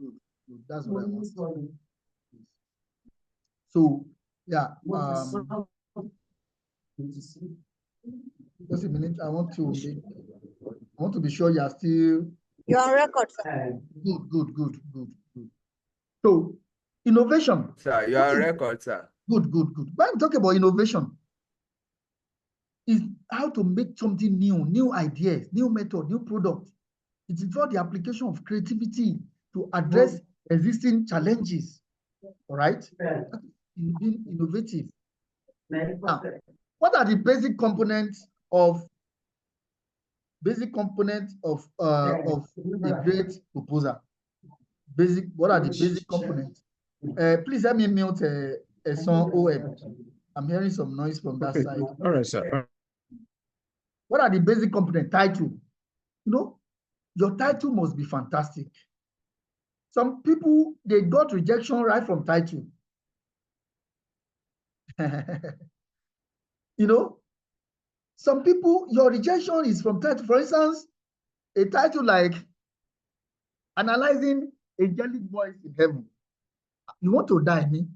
Good. Good. That's what I want. So, yeah. Just a minute. I want to be sure you are still. You're on record, sir. Good. So, innovation. Sir, you are on record, sir. Good. When we talk about innovation, is how to make something new ideas, new method, new product. It involves the application of creativity to address existing challenges. All right? Being innovative. Now, what are the basic components of a great proposal? What are the basic components? Please let me mute a song OM. I'm hearing some noise from that side. All right, sir. What are the basic components? Title. You know, your title must be fantastic. Some people, they got rejection right from title. You know, some people, your rejection is from title. For instance, a title like Analyzing Angelic Voice in Heaven. You want to die, me?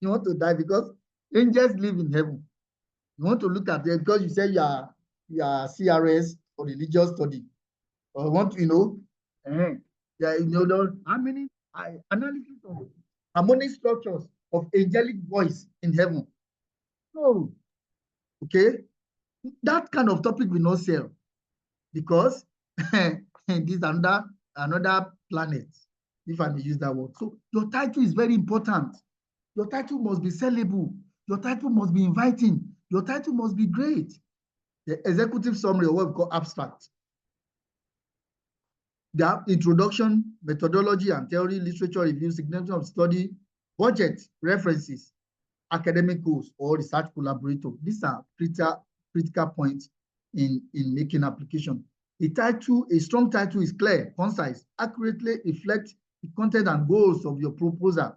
You want to die because angels live in heaven. You want to look at them because you say you are CRS or religious study. Or want to, how many analysis of harmonic structures of angelic voice in heaven. No. Okay. That kind of topic will not sell because this is another planet, if I may use that word. So your title is very important. Your title must be sellable. Your title must be inviting. Your title must be great. The executive summary, or what we call abstract. The introduction, methodology and theory, literature review, significance of study, budget, references, academic goals, or research collaborator. These are critical points in making application. A strong title is clear, concise, accurately reflects the content and goals of your proposal.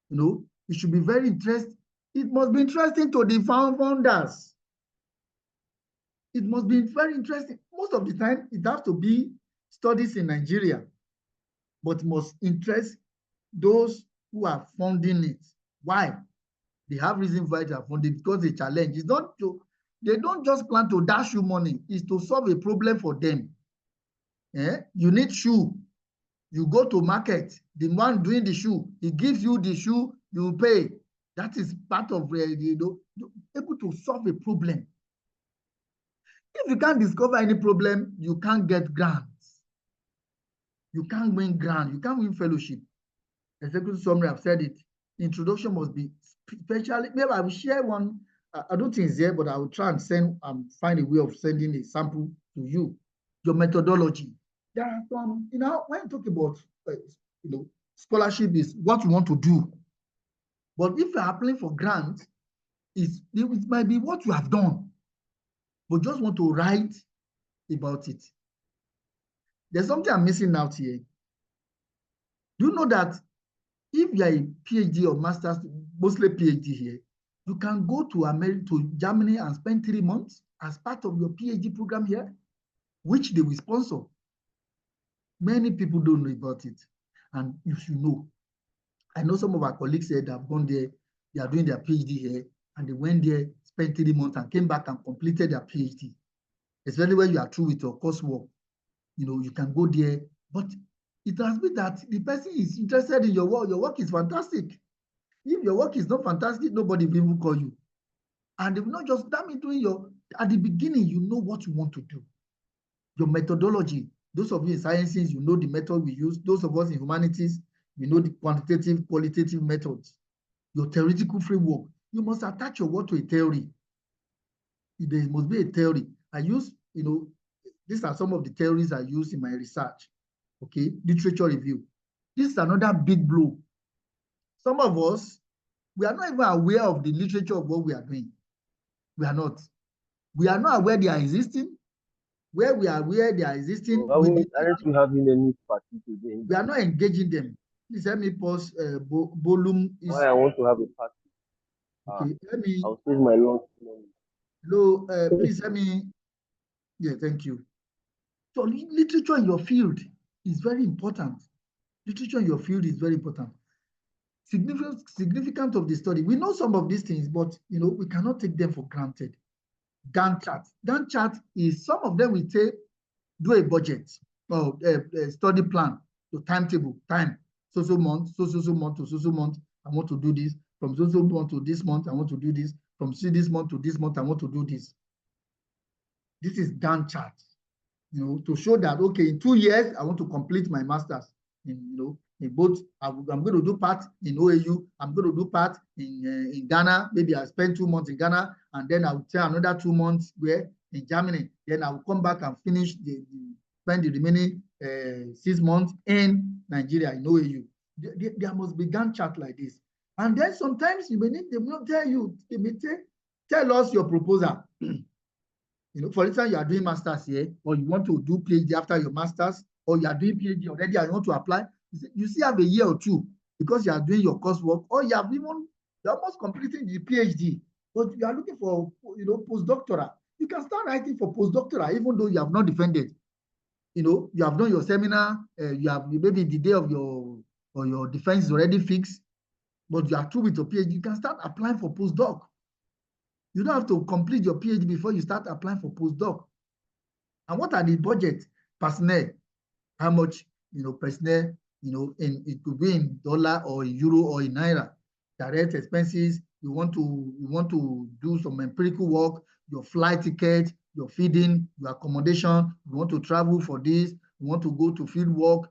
You know, it should be very interesting. It must be interesting to the founders. It must be very interesting. Most of the time, it has to be studies in Nigeria, but must interest those who are funding it. Why? They have reason why they are funding, because the challenge is not to, they don't just plan to dash you money, it's to solve a problem for them. You need shoe. You go to market, the man doing the shoe, he gives you the shoe, you pay. That is part of able to solve a problem. If you can't discover any problem, you can't get grants. You can't win grant. You can't win fellowship. Executive summary, I've said it. Introduction must be specially. Maybe I will share one. I don't think it's there, but I will try and find a way of sending a sample to you. Your methodology. There are some, when you talk about, scholarship is what you want to do. But if you're applying for grants, it might be what you have done, but just want to write about it. There's something I'm missing out here. Do you know that if you're a PhD or master's, mostly PhD here, you can go to America, to Germany and spend 3 months as part of your PhD program here, which they will sponsor. Many people don't know about it, and you should know. I know some of our colleagues here that have gone there, they are doing their PhD here, and they went there, spent 3 months, and came back and completed their PhD. Especially when you are through with your coursework, you can go there. But it has been that the person is interested in your work. Your work is fantastic. If your work is not fantastic, nobody will even call you. And they will not just, that means doing at the beginning, you know what you want to do. Your methodology. Those of you in sciences, you know the method we use. Those of us in humanities, we know the quantitative, qualitative methods. Your theoretical framework. You must attach your work to a theory. There must be a theory. I use, these are some of the theories I use in my research. Okay, literature review. This is another big blow. Some of us, we are not even aware of the literature of what we are doing. We are not. We are not aware they are existing. Where we are aware they are existing. Aren't we having any party today? We are not engaging them. Please let me pause. Volume is. Why I want to have a party? Okay, let me. I'll save my lunch. Hello, please let me. Yeah, thank you. So literature in your field, is very important. Literature in your field is very important. Significant of the study. We know some of these things, but we cannot take them for granted. Gantt chart. Gantt chart is some of them we take, do a budget or a study plan, the timetable, time, so month, so month to so month, I want to do this. From so month to this month, I want to do this. From this month to this month, I want to do this. This is Gantt chart, to show that, okay, in 2 years, I want to complete my master's in both. I'm going to do part in OAU. I'm going to do part in Ghana. Maybe I spend 2 months in Ghana, and then I will take another 2 months where in Germany. Then I will come back and finish spend the remaining 6 months in Nigeria in OAU. There must be Gantt chart like this. And then sometimes you may need, they will not tell you, they may tell us your proposal. For instance, you are doing masters here, or you want to do PhD after your masters, or you are doing PhD already and you want to apply. You still have a year or two because you are doing your coursework, or you're almost completing the PhD, but you are looking for postdoctoral. You can start writing for postdoctoral even though you have not defended. You have done your seminar, you have maybe the day of your defense is already fixed, but you are through with your PhD. You can start applying for postdoc. You don't have to complete your PhD before you start applying for postdoc. And what are the budget personnel? How much, personnel, it could be in dollar or in euro or in naira. Direct expenses, you want to do some empirical work, your flight ticket, your feeding, your accommodation, you want to travel for this, you want to go to field work.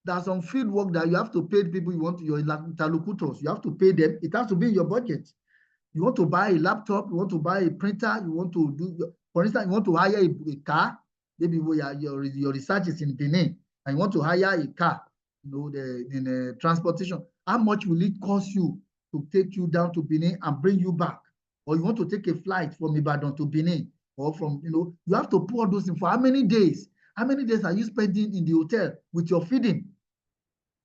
There's some field work that you have to pay people, your interlocutors, you have to pay them. It has to be in your budget. You want to buy a laptop, you want to buy a printer, you want to do, for instance, you want to hire a car, maybe your research is in Benin, and you want to hire a car, in transportation. How much will it cost you to take you down to Benin and bring you back? Or you want to take a flight from Ibadan to Benin, or from, you have to pour those in for how many days? How many days are you spending in the hotel with your feeding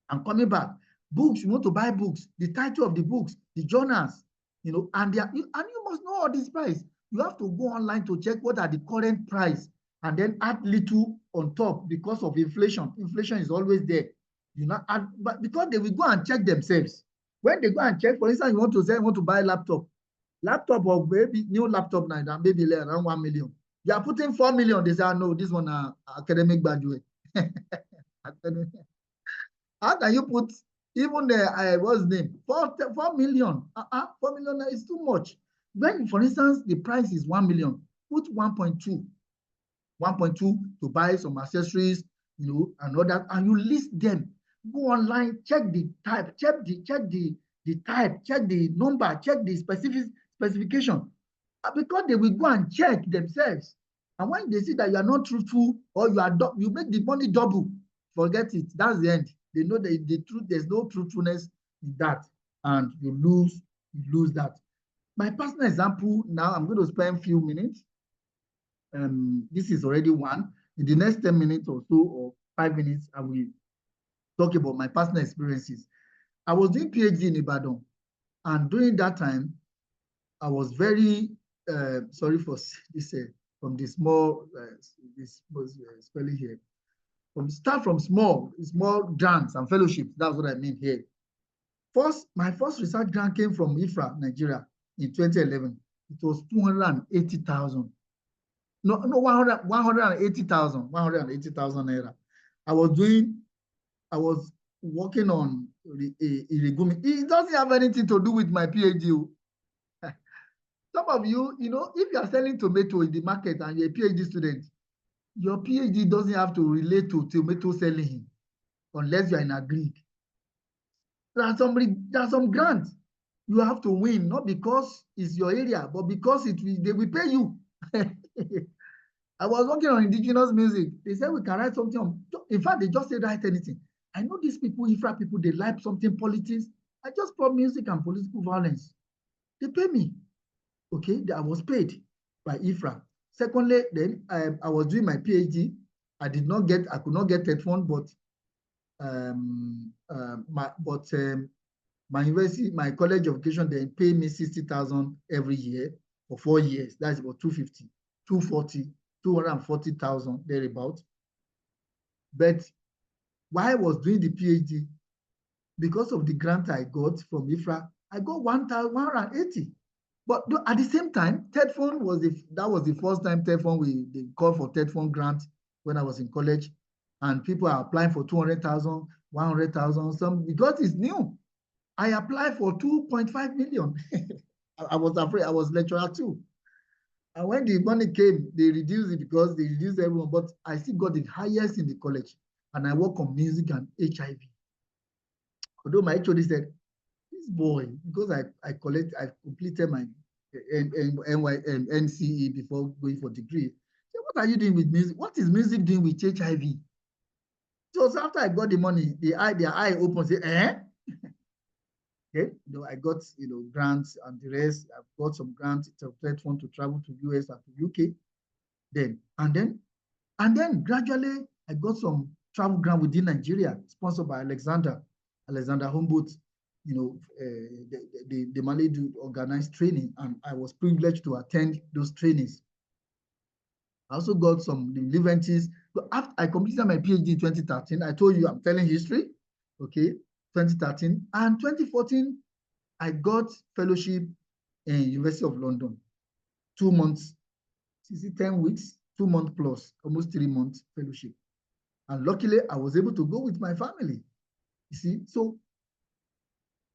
and coming back? Books, you want to buy books, the title of the books, the journals, and you must know all this price. You have to go online to check what are the current price and then add little on top because of inflation. Inflation is always there. But because they will go and check themselves. When they go and check, for instance, you want to buy a laptop or maybe new laptop now, maybe around 1 million. You are putting 4 million. They say, no, this one academic graduate. How can you put even what's the name? 4 million. 4 million is too much. When, for instance, the price is 1 million, put 1.2. 1.2 to buy some accessories, and all that, and you list them. Go online, check the type, check the type, check the number, check the specification, because they will go and check themselves. And when they see that you are not truthful, or you make the money double, forget it. That's the end. They know that the truth, there's no truthfulness in that, and you lose that. My personal example now, I'm going to spend a few minutes. This is already one. In the next 10 minutes or so, or 5 minutes, I will talk about my personal experiences. I was doing PhD in Ibadan, and during that time, I was very sorry for this from the small spelling here. Start from small grants and fellowships. That's what I mean here. My first research grant came from IFRA, Nigeria, in 2011. It was 280,000. No, 180,000 naira. I was working on Irigumi. It doesn't have anything to do with my PhD. Some of you, if you are selling tomato in the market and you're a PhD student, your PhD doesn't have to relate to tomato selling unless you're in a Greek. There are some grants you have to win, not because it's your area, but because they will pay you. I was working on indigenous music. They said we can write something on. In fact, they just said write anything. I know these people, IFRA people, they like something politics. I just brought music and political violence. They pay me. Okay, I was paid by IFRA. Secondly, then I was doing my PhD. I could not get that one, but my university, my college of education, they pay me 60,000 every year for 4 years. That's about 250, 240. 240,000 thereabout. But while I was doing the PhD, because of the grant I got from IFRA, I got 1,180. But at the same time, TEDFund was that was the first time TEDFund they called for TEDFund grant when I was in college, and people are applying for 200,000, 100,000. Some because it's new. I applied for 2.5 million. I was afraid. I was lecturer too. And when the money came, they reduced it because they reduced everyone. But I still got the highest in the college, and I work on music and HIV. Although my HOD said, this boy, because I completed my NCE before going for degree. So what are you doing with music? What is music doing with HIV? So after I got the money, their eye opened, say, eh? Okay, I got grants and the rest. I've got some grants. It's a platform to travel to US and to UK. And then gradually I got some travel grant within Nigeria, sponsored by Alexander Humboldt. The Mali do organize training, and I was privileged to attend those trainings. I also got some levances. But after I completed my PhD in 2013, I told you I'm telling history, okay, 2013. And 2014, I got fellowship in University of London, 2 months, 10 weeks, 2 months plus, almost 3 months fellowship. And luckily, I was able to go with my family. You see, so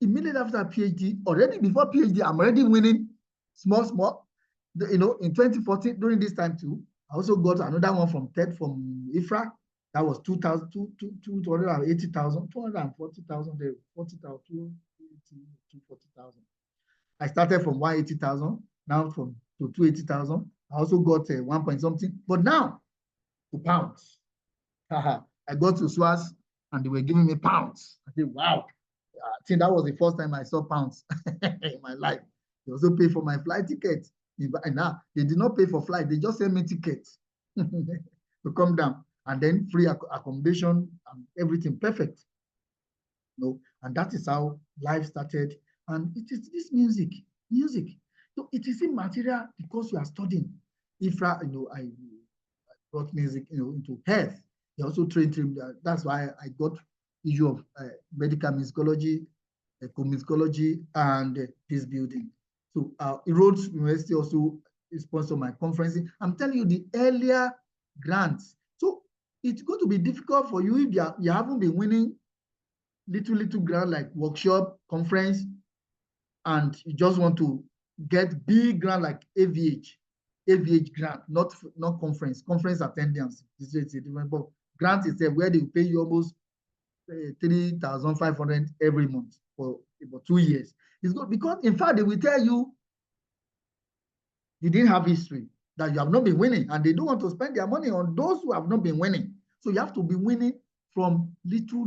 immediately after PhD, already before PhD, I'm already winning small. In 2014, during this time too, I also got another one from IFRA. That was 280,000, 240,000, 240,000. I started from 180,000, now to 280,000. I also got 1 point something, but now to pounds. I got to SWAS and they were giving me pounds. I said, wow. I think that was the first time I saw pounds in my life. They also paid for my flight ticket. And now they did not pay for flight, they just sent me tickets to come down, and then free accommodation and everything perfect. And that is how life started. And it is this music. So it is immaterial because you are studying. IFRA, I brought music, into health. They also trained him. That's why I got issue of medical musicology, ecomusicology, and peace building. So Rhodes University also sponsored my conferencing. I'm telling you, the earlier grants. So it's going to be difficult for you if you haven't been winning little grant like workshop, conference, and you just want to get big grant like AVH grant, not conference attendance. This is a different, but grant is where they pay you almost 3,500 every month for about 2 years. It's good because, in fact, they will tell you didn't have history, that you have not been winning, and they don't want to spend their money on those who have not been winning. So you have to be winning from little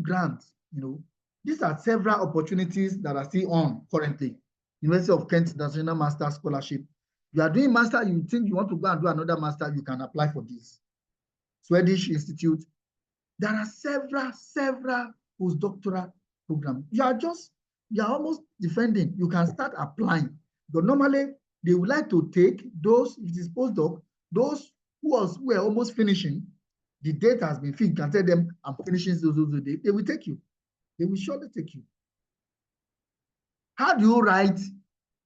grants. These are several opportunities that are still on currently. University of Kent National Master Scholarship. You are doing master, you think you want to go and do another master, you can apply for this. Swedish Institute. There are several postdoctoral programs. You are almost defending. You can start applying. But normally, they would like to take those, if it is postdoc, those who were almost finishing, the date has been fixed. You can tell them, I'm finishing those days. They will take you. They will surely take you. How do you write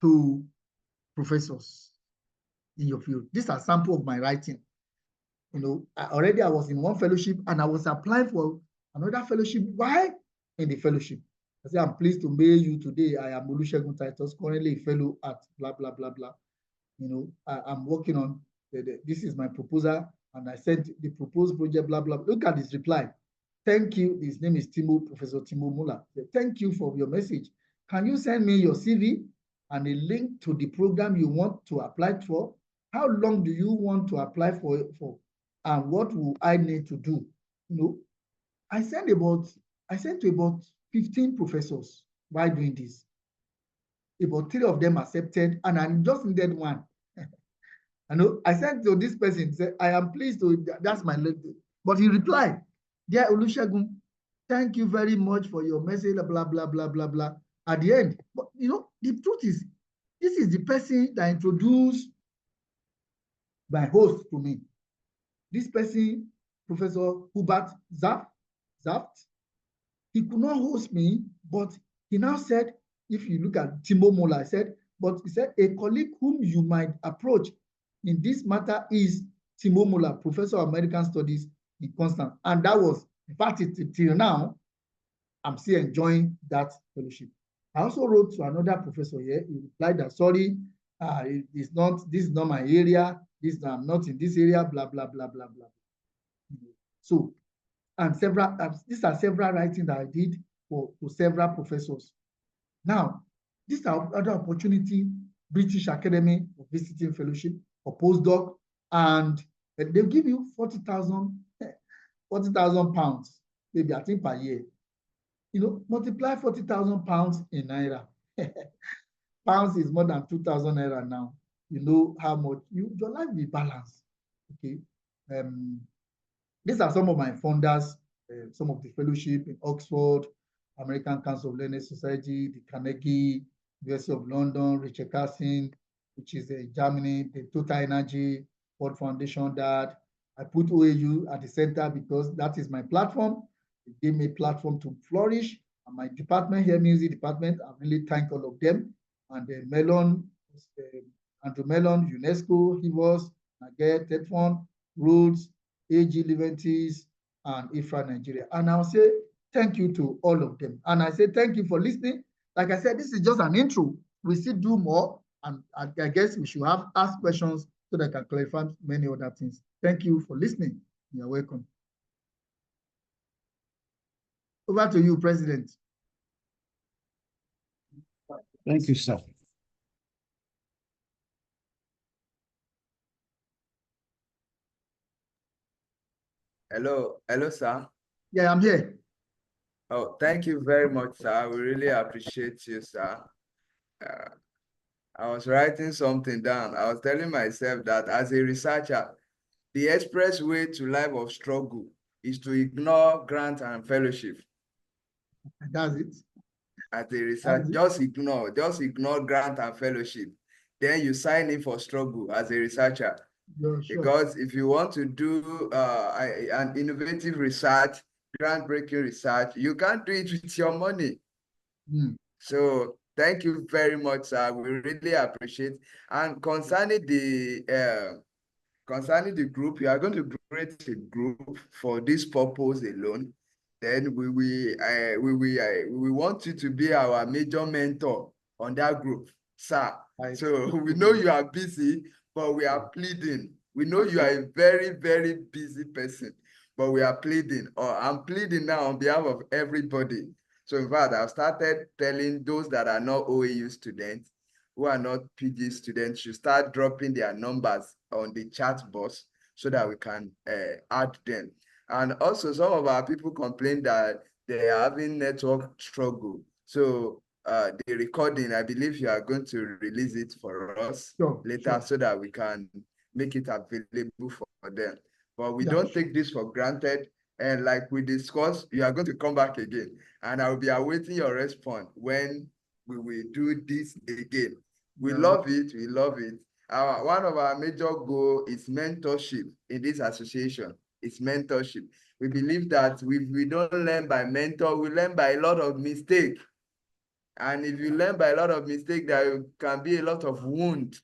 to professors in your field? These are samples of my writing. Already I was in one fellowship and I was applying for another fellowship. Why? In the fellowship, I say, I'm pleased to mail you today. I am Olusegun Titus, currently a fellow at blah, blah, blah, blah. I'm working on, this is my proposal, and I sent the proposed project, blah, blah. Look at his reply. Thank you. His name is Professor Timo Muller. Thank you for your message. Can you send me your CV and a link to the program you want to apply for? How long do you want to apply for? And what will I need to do? I sent to about 15 professors while doing this. About 3 of them accepted, and I just needed one. I sent to this person, said, I am pleased to, that's my letter. But he replied, dear Olusegun, thank you very much for your message, blah, blah, blah, blah, blah. At the end, but the truth is, this is the person that introduced my host to me. This person Professor Hubert Zaft. He could not host me, but he now said, if you look at Timo Mola, I said, but he said, a colleague whom you might approach in this matter is Timo Mola, Professor of American Studies in Constance. And that was, in fact, till now, I'm still enjoying that fellowship. I also wrote to another professor here. He replied that, sorry, this is not my area. I'm not in this area, blah, blah, blah, blah, blah. So, and these are several writings that I did for several professors. Now, these are other opportunity, British Academy of Visiting Fellowship or postdoc, and they'll give you 40,000 pounds, maybe I think per year. You know, multiply 40,000 pounds in Naira. Pounds is more than 2,000 Naira now. You know how much your life will be balanced. Okay. These are some of my founders, some of the fellowship in Oxford, American Council of Learned Society, the Carnegie, University of London, Richard Carson, which is Germany, the Total Energy, Ford Foundation, that I put OAU at the center because that is my platform. It gave me a platform to flourish. And my department here, music department, I really thank all of them. And Mellon, Andrew Mellon, UNESCO, HIVOS, Nagel, Tetfon, Rhodes, AG Leventis, and IFRA Nigeria. And I'll say thank you to all of them. And I say thank you for listening. Like I said, this is just an intro. We still do more. And I guess we should ask questions so that I can clarify many other things. Thank you for listening. You're welcome. Over to you, President. Thank you, sir. Hello, sir. Yeah, I'm here. Oh, thank you very much, sir. We really appreciate you, sir. I was writing something down. I was telling myself that as a researcher, the express way to life of struggle is to ignore grant and fellowship. That's it. As a researcher, just ignore grant and fellowship. Then you sign in for struggle as a researcher. Yeah, sure. Because if you want to do an innovative research, groundbreaking research, you can't do it with your money. So thank you very much, sir. We really appreciate. And concerning the group, you are going to create a group for this purpose alone. Then we want you to be our major mentor on that group, sir. So we know you are busy, but we are pleading. We know you are a very, very busy person, but we are pleading, or I'm pleading now on behalf of everybody. So in fact, I've started telling those that are not OAU students, who are not PG students, should start dropping their numbers on the chat box so that we can add them. And also some of our people complain that they are having network struggle. So the recording, I believe you are going to release it for us later so that we can make it available for them. But we don't take this for granted. And like we discussed, you are going to come back again. And I will be awaiting your response when we will do this again. We love it. We love it. One of our major goals is mentorship in this association. It's mentorship. We believe that we don't learn by mentor, we learn by a lot of mistakes. And if you learn by a lot of mistakes, there can be a lot of wounds.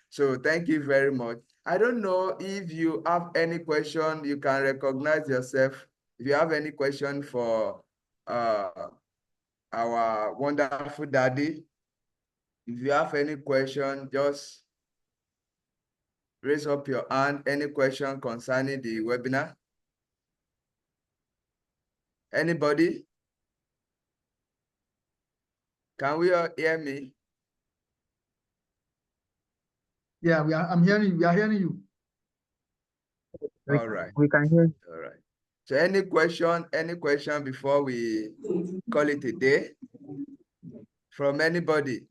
So thank you very much. I don't know if you have any question, you can recognize yourself. If you have any question for our wonderful daddy, if you have any question, just raise up your hand. Any question concerning the webinar? Anybody? Can we all hear me? Yeah, I'm hearing you. We are hearing you. All right. We can hear you. All right. So any question before we call it a day from anybody?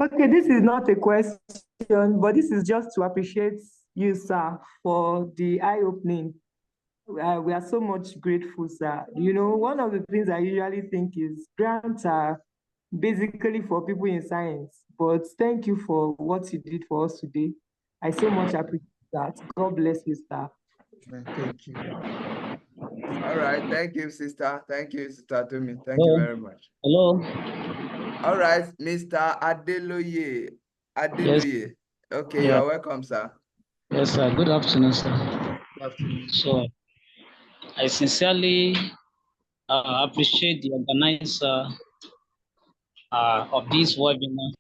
Okay, this is not a question, but this is just to appreciate you, sir, for the eye-opening. We are so much grateful, sir. You know, one of the things I usually think is grants are basically for people in science, but thank you for what you did for us today. I so much appreciate that. God bless you, sir. Thank you. All right. Thank you, sister. Thank you, Sister Tumi. Thank you very much. Hello. All right, Mr. Adeloye. Adeloye. Okay, Yeah. you're welcome, sir. Yes, sir. Good afternoon, sir. Good afternoon. So, I sincerely appreciate the organizer of this webinar,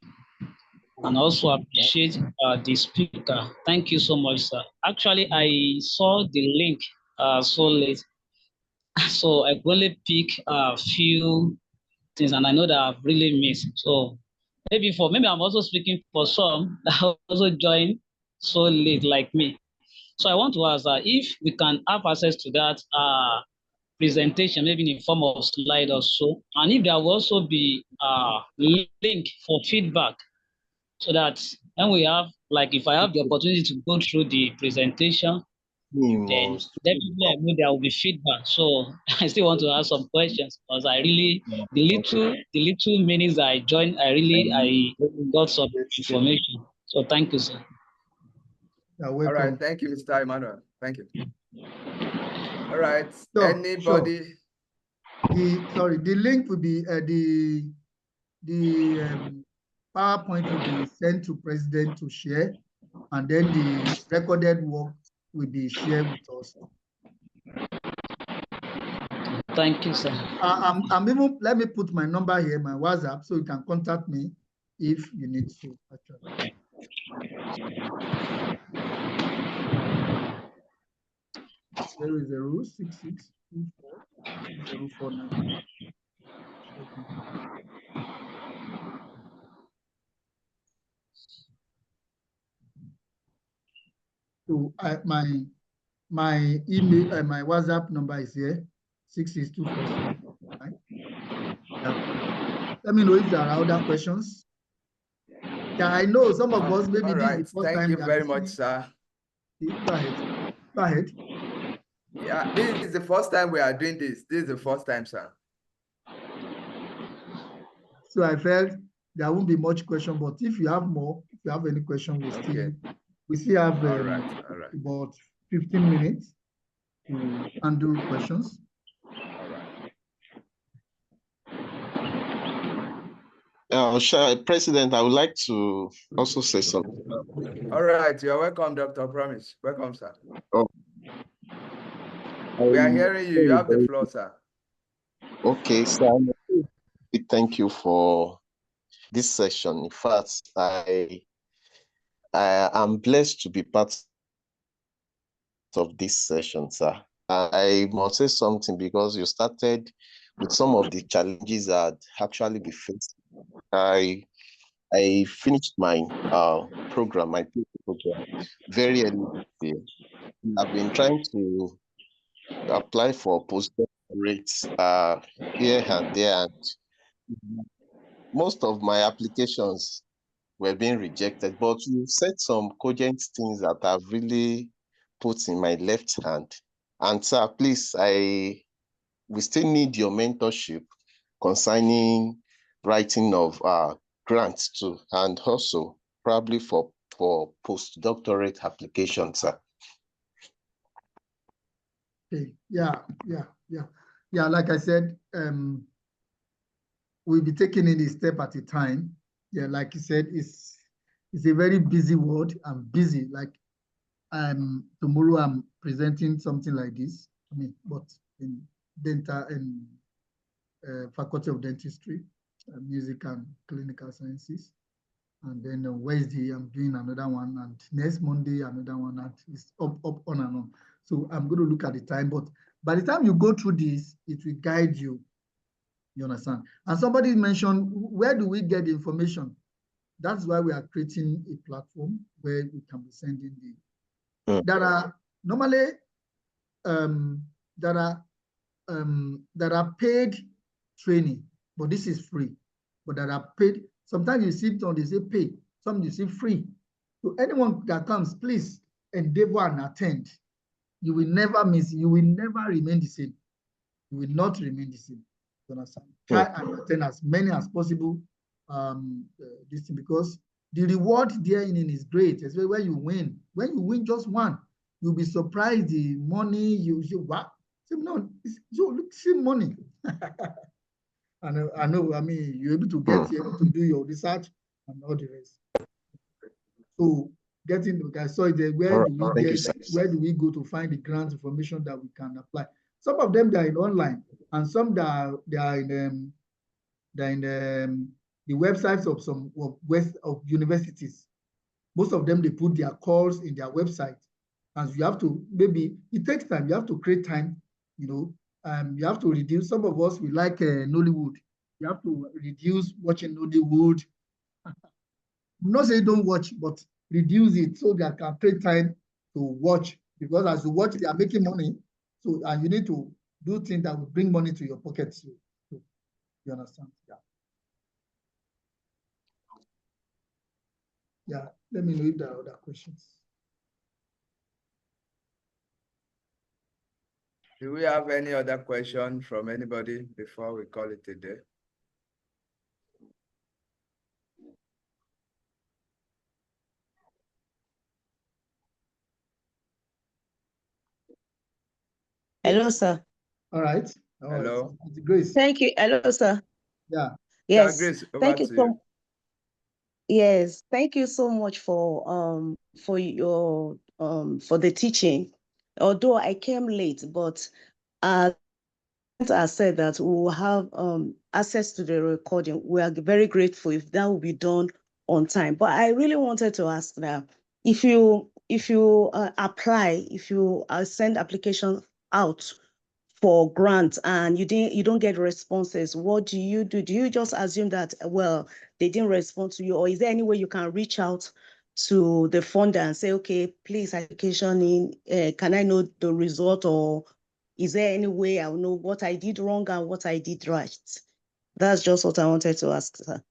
and also appreciate the speaker. Thank you so much, sir. Actually, I saw the link so late, so I could only pick a few things, and I know that I've really missed. So maybe I'm also speaking for some that also joined so late like me. So I want to ask if we can have access to that presentation, maybe in the form of slide or so, and if there will also be a link for feedback, so that when we have, like, if I have the opportunity to go through the presentation, then definitely I know there will be feedback. So I still want to ask some questions, because the little minutes I joined, I got some information. So thank you, sir. You're All welcome. right. Thank you, Mr. Emmanuel. Thank you. All right. So, Anybody? The link will be the PowerPoint will be sent to President to share, and then the recorded work will be shared with us. Thank you, sir. I'm even, let me put my number here, my WhatsApp, so you can contact me if you need to. Actually. 0066240049. So my email, my WhatsApp number is here, 66247. Let me know if there are other questions. Yeah, I know some of us, maybe this is the first time. Thank you very much, sir. Go ahead. Go ahead. Yeah, this is the first time we are doing this. This is the first time, sir. So I felt there won't be much question, but if you have more, if you have any question, we still have about 15 minutes to handle questions. President, I would like to also say something. All right, you're welcome, Dr. Promise. Welcome, sir. Oh. We are hearing you. You have the floor, sir. Okay, sir. Thank you for this session. In fact, I am blessed to be part of this session, sir. I must say something, because you started with some of the challenges that actually be faced. I finished my program, my program, very early this year. I've been trying to apply for postdoctorates here and there, and most of my applications were being rejected. But you said some cogent things that have really put in my left hand. And sir, please, we still need your mentorship concerning writing of grants too, and also probably for postdoctorate applications, sir. Okay. Yeah. Like I said, we'll be taking it a step at a time. Yeah, like you said, it's a very busy world. I'm busy. Like tomorrow I'm presenting something like this. I mean, but in dental and Faculty of Dentistry, Music and Clinical Sciences. And then on Wednesday, I'm doing another one, and next Monday, another one, and it's up, on and on. So I'm going to look at the time, but by the time you go through this, it will guide you. You understand? And somebody mentioned, where do we get the information? That's why we are creating a platform where we can be sending there are normally there are paid training, but this is free. But there are paid. Sometimes you see they say pay, some you see free. So anyone that comes, please endeavor and attend. You will never miss. You will never remain the same. You will not remain the same. You understand? Try and attend as many as possible. This thing, because the reward therein is great, especially when you win. When you win just one, you'll be surprised the money you say, what? No, look, see money. I know, I mean, you're able to get here to do your research and all the rest. So getting, I saw it there, where do we go to find the grant information that we can apply? Some of them, they are in online, and some they are in the websites of some of universities. Most of them, they put their calls in their website. And you have to, maybe it takes time, you have to create time, you know, you have to reduce. Some of us, we like Nollywood. You have to reduce watching Nollywood. I'm not saying don't watch, but reduce it so that can create time to watch. Because as you watch, they are making money. So, and you need to do things that will bring money to your pocket. So you understand? Yeah. Yeah, let me know if there are other questions. Do we have any other question from anybody before we call it a day? Hello, sir. All right. Hello. Grace. Thank you. Hello, sir. Yeah. Yes. Yeah, Grace, Thank you so. Yes. Thank you so much for your for the teaching. Although I came late, but I said that we will have access to the recording. We are very grateful if that will be done on time. But I really wanted to ask that if you apply, if you send application out for grants and you don't get responses, what do you do? Do you just assume that, well, they didn't respond to you, or is there any way you can reach out to the funder and say, okay, please, application in, can I know the result, or is there any way I'll know what I did wrong and what I did right? That's just what I wanted to ask, sir.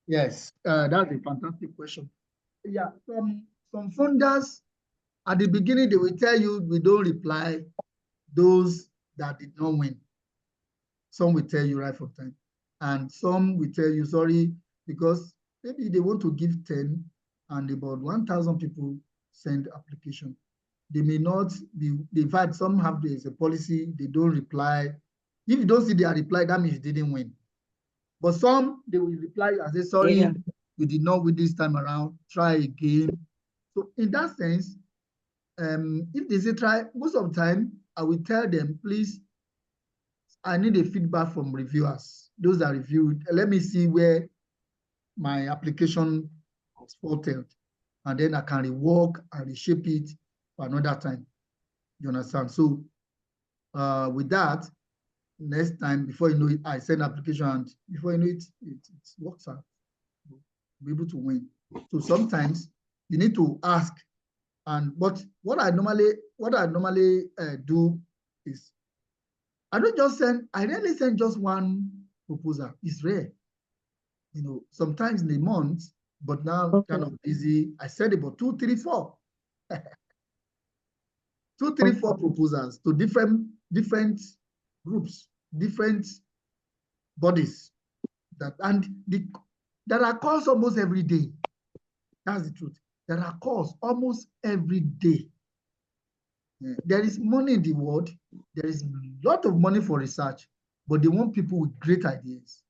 Yes, that's a fantastic question. Yeah, some funders, at the beginning, they will tell you, we don't reply those that did not win. Some will tell you right from time. And some will tell you, sorry, because maybe they want to give 10 and about 1,000 people send application. They may not be, in fact, some have this a policy, they don't reply. If you don't see their reply, that means you didn't win. But some, they will reply and say, sorry, you did not win this time around, try again. So in that sense, if they say try, most of the time, I will tell them, please, I need a feedback from reviewers. Those that reviewed, let me see where my application is faulted. And then I can rework and reshape it for another time. You understand? So with that, next time, before you know it, I send application, and before you know it, it works out. You'll be able to win. So sometimes you need to ask. But what I normally do is I rarely send just one proposal. It's rare. You know, sometimes in a month, but now kind of busy. I send about 2, 3, 4. 2, 3, 4 proposals to different groups, different bodies. There are calls almost every day. That's the truth. There are calls almost every day. There is money in the world. There is a lot of money for research, but they want people with great ideas.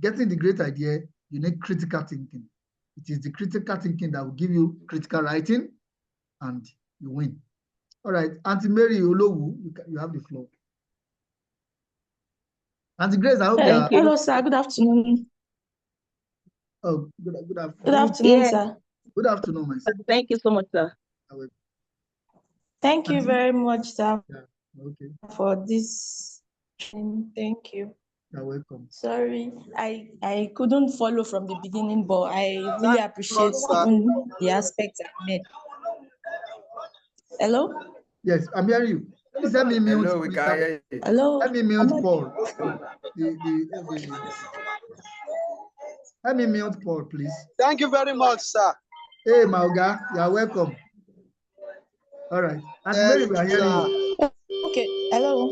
Getting the great idea, you need critical thinking. It is the critical thinking that will give you critical writing, and you win. All right, Auntie Mary Olowu, you have the floor. Auntie Grace, I hope you are. Hello, sir. Good afternoon. Oh, good afternoon. Good afternoon, sir. Good afternoon, my son. Thank you so much, sir. Thank you very much, sir, for this. Thank you. You're welcome. Sorry, I couldn't follow from the beginning, but I really appreciate even the aspects I made. Hello? Yes, I'm hearing you. Please let me mute. Hello, we can hear you. Hello? Let me mute Paul. Let me mute Paul, please. Thank you very much, sir. Hey, Mauga, you are welcome. All right. And Mary, we are hearing you. Okay, hello.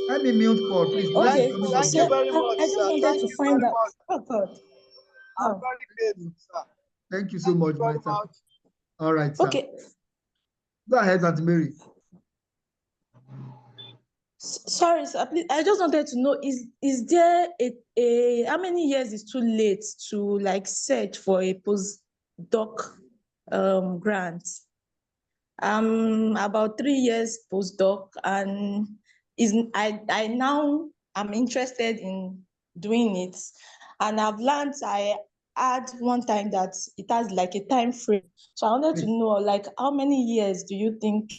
Let me mute Paul, please. Okay, thank you very much, I just sir. wanted to find out. Oh, God. I'm very grateful, sir. Thank you so much, my son. All right, sir. Okay. Go ahead, Auntie Mary. Sorry, sir, please, I just wanted to know, is there a how many years is too late to like search for a postdoc grant? About 3 years postdoc, and I now am interested in doing it, and I've learned I had one time that it has like a time frame. So I wanted to know, like, how many years do you think?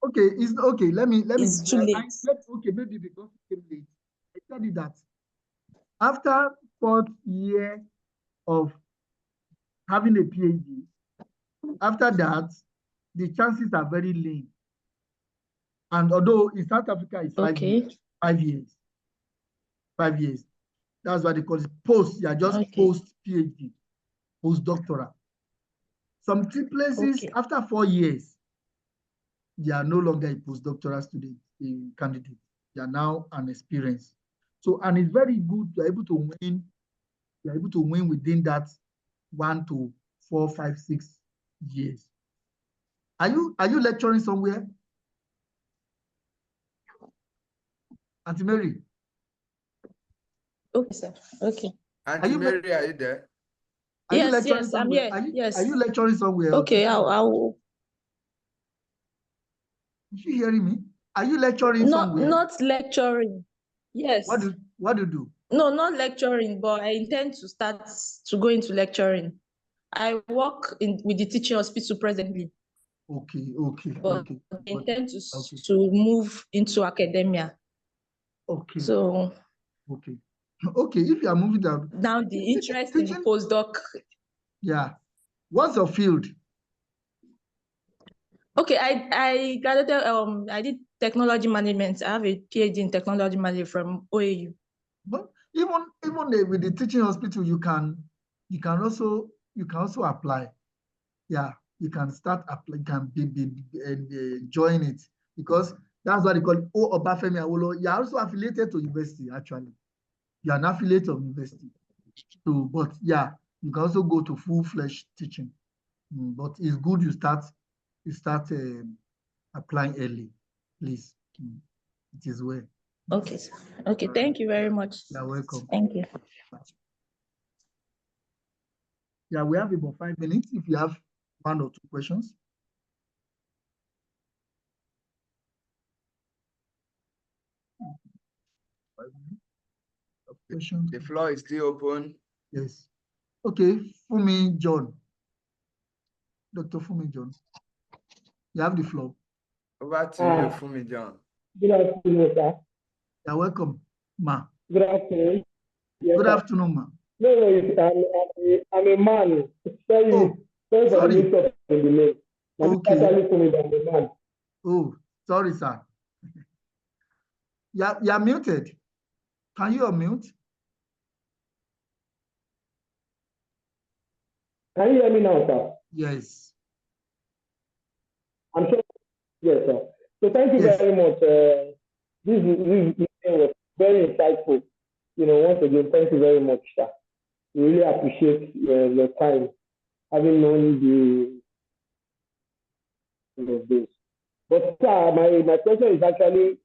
Okay, it's okay. Let me. It's too late. Okay, maybe because it came late. I tell you that after 4th year of having a PhD, after that, the chances are very lean. And although in South Africa it's 5 years, 5 years, 5 years. That's why they call it post. You are just post PhD, postdoctoral. Some places after 4 years, they are no longer a postdoctoral student, a candidate. They are now an experience. So, and it's very good. You're able to win. You're able to win within that 1 to 4, 5, 6 years. Are you lecturing somewhere? Auntie Mary. Okay, sir. Okay. Auntie Mary, are you there? Yes, I'm here. Are you lecturing somewhere? Okay, I'll. Is you hearing me? Are you lecturing somewhere? Not lecturing. Yes. What do you do? No, not lecturing, but I intend to start to go into lecturing. I work with the teaching hospital presently. Okay. But I intend to move into academia. Okay. So. Okay. Okay, if you are moving down. Now the interest in the postdoc. Yeah. What's your field? Okay, I graduated, I did technology management. I have a PhD in technology management from OAU. But even with the teaching hospital, you can also apply. Yeah, you can start applying, can be join it, because that's what they call it. Obafemi Awolowo. You are also affiliated to university, actually. You are an affiliate of university. So, but yeah, you can also go to full-fledged teaching. But it's good you start applying early, please. It is well. Okay. Okay. Thank you very much. You're welcome. Thank you. Yeah, we have about 5 minutes if you have 1 or 2 questions. Questions. The floor is still open. Yes. Okay, Fumi John. Dr. Fumi John. You have the floor. Over to you, Fumi John. Good afternoon, sir. You're welcome, ma. Good afternoon. Yes, good afternoon, ma. No, I'm a man. Sorry for the mix up in the name. Okay. Oh, sorry, sir. You're muted. Can you unmute? Can you hear me now, sir? Yes. I'm sure. Yes, sir. So thank you very much. This was very insightful. Once again, thank you very much, sir. We really appreciate your time, having known this. But sir, my question is actually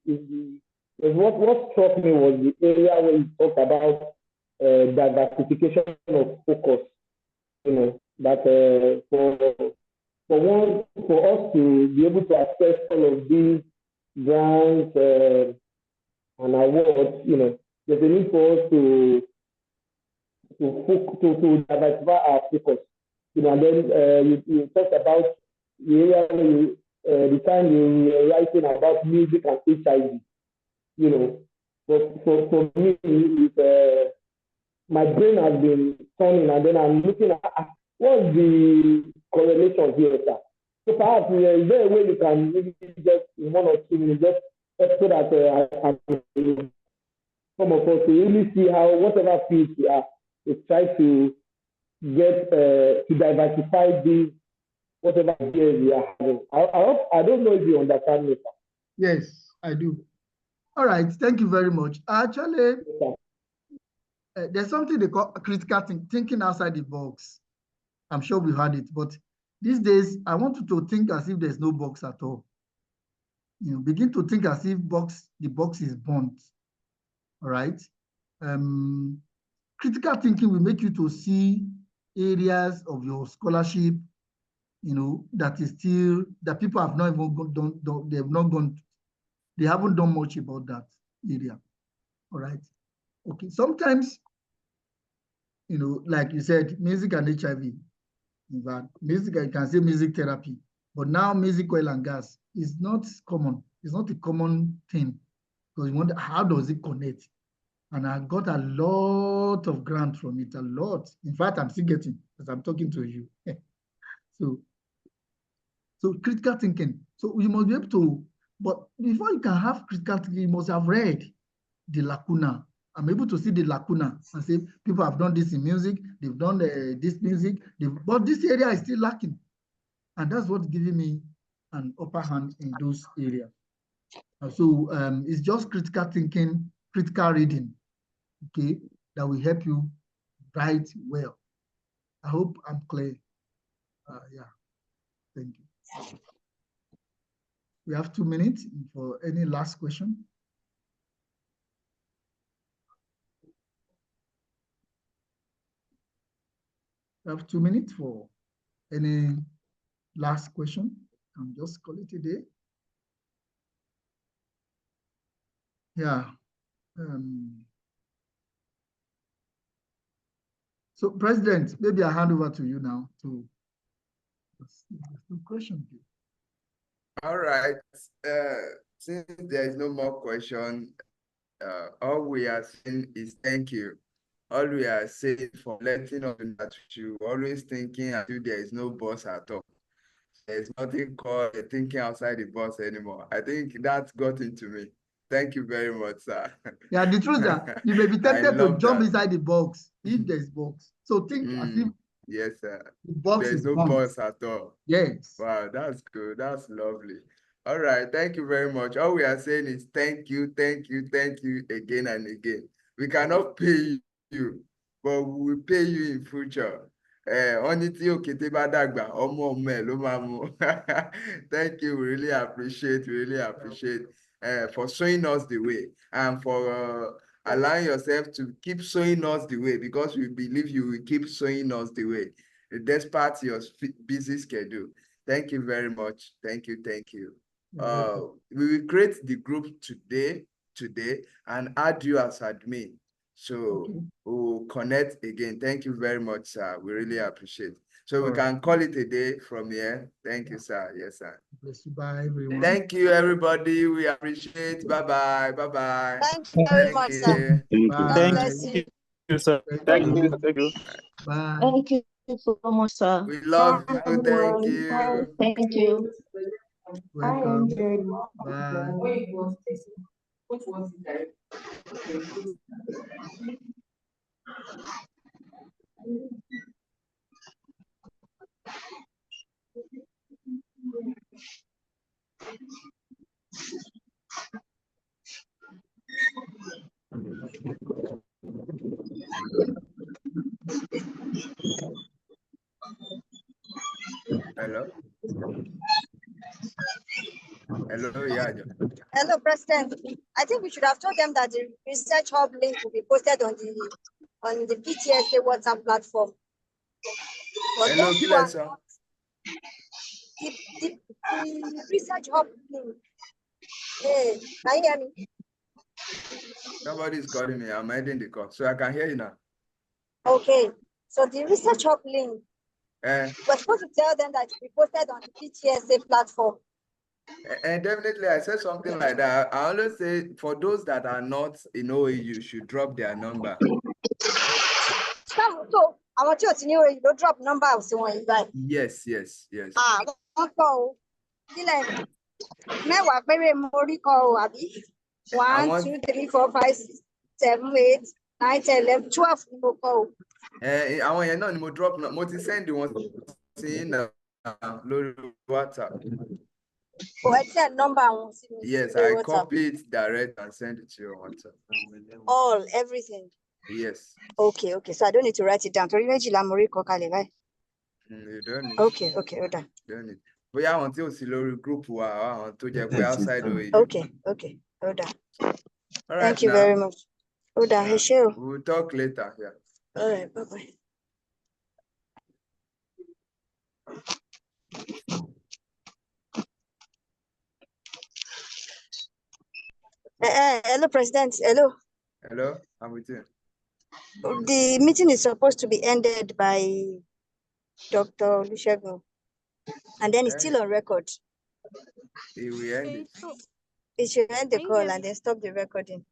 what struck me was the area where you talked about diversification of focus. That for us to be able to access all of these grants and awards, there's a need for us to diversify our focus. And then you talked about the area where the time you were writing about music and HIV. For me, my brain has been turning, and then I'm looking at what's the correlation here, sir. So perhaps is there a way you can maybe just in 1 or 2 minutes just so that some of us to really see how whatever fields we are, we try to get to diversify these whatever ideas we are having. I don't know if you understand me, sir. Yes, I do. All right, thank you very much. Actually, there's something they call critical thinking outside the box. I'm sure we had it, but these days, I want you to think as if there's no box at all. You know, begin to think as if the box is burnt. All right. Critical thinking will make you to see areas of your scholarship, you know, that people have not even done, they haven't done much about that area. All right. Okay. Sometimes, you know, like you said, music and HIV. In fact, music, I can say music therapy, but now music, oil and gas is not common. It's not a common thing because you wonder how does it connect? And I got a lot of grant from it, a lot. In fact, I'm still getting as I'm talking to you. So critical thinking. So you must be able to, but before you can have critical thinking, you must have read the lacuna. I'm able to see the lacuna and say, people have done this in music, they've done this music, but this area is still lacking. And that's what's giving me an upper hand in those areas. So it's just critical thinking, critical reading, okay, that will help you write well. I hope I'm clear. Yeah, thank you. We have 2 minutes for any last question. We have 2 minutes for any last question. I'm just call it a day. Yeah. So, President, maybe I hand over to you now to question. All right. Since there is no more question, all we are saying is thank you. All we are saying for letting us know that you always thinking as if there is no boss at all. There's nothing called thinking outside the box anymore. I think that got into me. Thank you very much, sir. Yeah, the truth is that you may be tempted to jump inside the box if there's box. So think as if yes, sir. The box there's is no bombed. box at all. Yes. Wow, that's good. That's lovely. All right, thank you very much. All we are saying is thank you again and again. We cannot pay you, but we will pay you in future. Thank you, we really appreciate for showing us the way and for allowing yourself to keep showing us the way, because we believe you will keep showing us the way despite your busy schedule. Thank you very much. Thank you. We will create the group today and add you as admin. So we'll connect again. Thank you very much, sir. We really appreciate it. So we can call it a day from here. Thank you, sir. Yes, sir. Bless you. Bye, everyone. Thank you, everybody. We appreciate. Bye-bye. Bye-bye. Thank you very much, sir. Thank you, sir. Thank you. Thank you. Bye. Thank you so much, sir. We love you. Thank you. Thank you. Welcome. Bye. Hello. Hello, yeah. Hello, President. I think we should have told them that the research hub link will be posted on the PTSA WhatsApp platform. But hello, the research hub link. Hey, can you hear me? Somebody is calling me. I'm ending the call, so I can hear you now. Okay. So the research hub link, we're supposed to tell them that it will be posted on the PTSA platform. And definitely, I said something like that. I always say for those that are not in OAU, should drop their number. So I want you to know you don't drop number of someone, right? Yes. Dylan, mẹ́wàá péré mo rí kọ o, àbí? 1, 2, 3, 4, 5, 6, 7, 8, 9, 10, 11, 12 ni mo kọ o. Àwọn yẹn náà ni mo drop mo ti send wọn sí lórí WhatsApp. Number one. Yes, I copy it direct and send it to your WhatsApp. Everything. Yes. Okay. So I don't need to write it down. Torí méjìlá mo rí kọ kalẹ̀ báyìí. You don't need. Okay, hold on. Don't need. Bóyá àwọn tí ò sí lórí group wa, àwọn tó jẹ́ pé outside òye. Okay, hold on. All right, Thank you now. very much. Hold on, Michelle. We'll talk later. Yeah. All right, bye-bye. Hello, President. Hello. Hello, I'm with you. The meeting is supposed to be ended by Dr. Olusegun, and then it's still on record. We end it. It should end the call and then stop the recording.